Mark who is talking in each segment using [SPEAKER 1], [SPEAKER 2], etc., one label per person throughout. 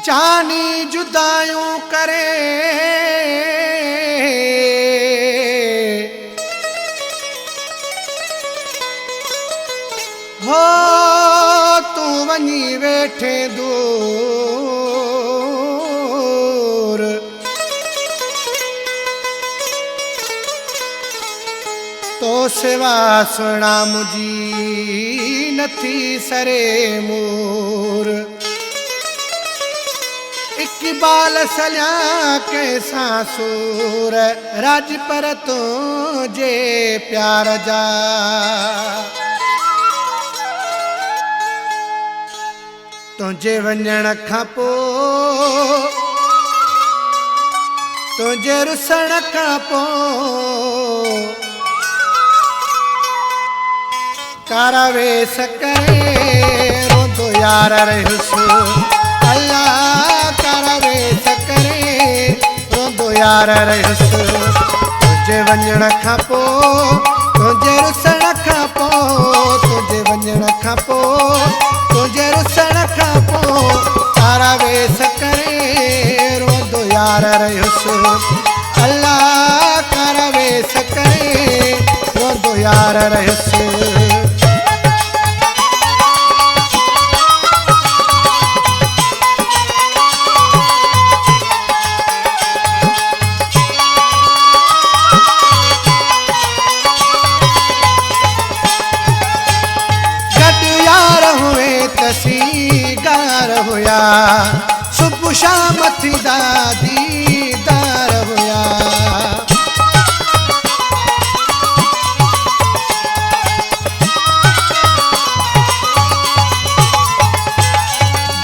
[SPEAKER 1] जानी जुदायूं करे हो तू वञी वेठे दूर तो सिवा सुना मुझी नथी सरे मूर इकबाल सलिया कैसा सूर राज पर तुझे प्यार जा तुझे वञण खां पोइ तुझे रुसण खां पोइ कारा वेस करे रोंदो यार रहियुसि अल्लाह कारा वेस करे रोंदो यार रहियुसि तुझे वञण खां पोइ तुझे रुसण खां पोइ तुझे वञण खां पोइ तुझे रुसण खां पोइ कारा वेस करे रोंदो यार रहियुसि अल्लाह कारा वेस करे रोंदो यार रहियुसि गार हुया सुबह शाम थी दीदार हुया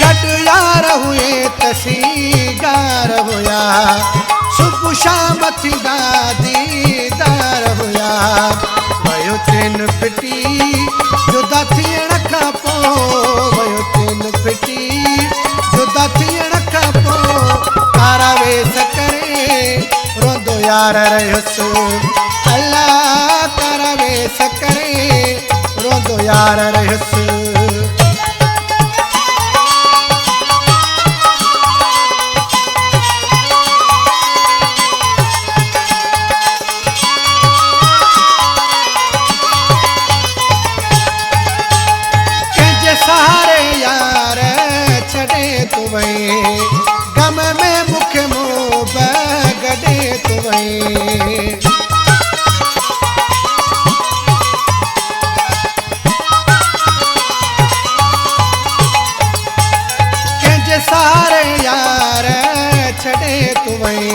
[SPEAKER 1] गड यार हुए तसीगार हुया सुबह शाम थी दीदार हुया वयो ट्रेन फिटी जुदा थियण खां पोइ फिटी जुदा थियण खां पोइ कारा वेस करे रोंदो यार रहियुसि अल्लाह कारा वेस करे रोंदो यार रहियुसि सहारे यार छड़े तू वही गम में मुख मोह गडे तू वही कंहिंजे सहारे यार छड़े तू वही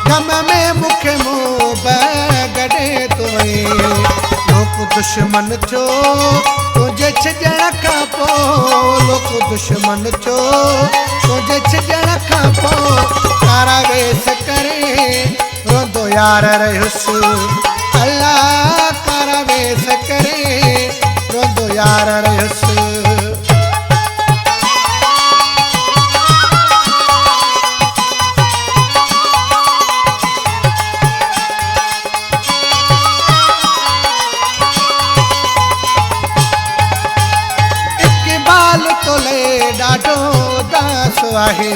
[SPEAKER 1] गम में मुख मोह गडे तू वही लोक दुश्मन थियो तुझे छॾण खां पोइ लोक दुश्मन थियो तुझे छॾण खां पोइ कारा वेस करे रोंदो यार रहियुसि अल्लाह कारा वेस करे रोंदो यार रहियुसि ॾाढो दास आहे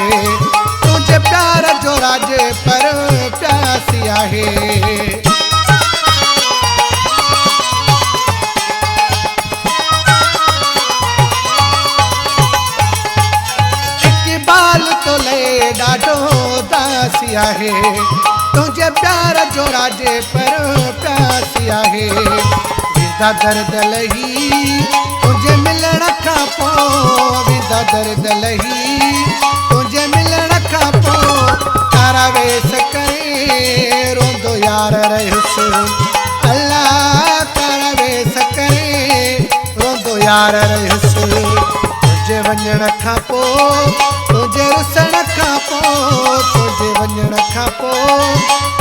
[SPEAKER 1] तुझे प्यार जो राज पर प्यासी आहे इकबाल तोले ॾाढो दासी आहे तुझे प्यार जो राज पर प्यासी आहे विदा दर्द लही तुझे मिलण खां पोइ दर्द लही तुझे मिलण खां पोइ कारा वेस करे रोंदो यार रहियुसि अल्लाह कारा वेस करे रोंदो यार रहियुसि तुझे वञण खां पोइ तुझे रुसण खां पोइ तुझे वञण खां पोइ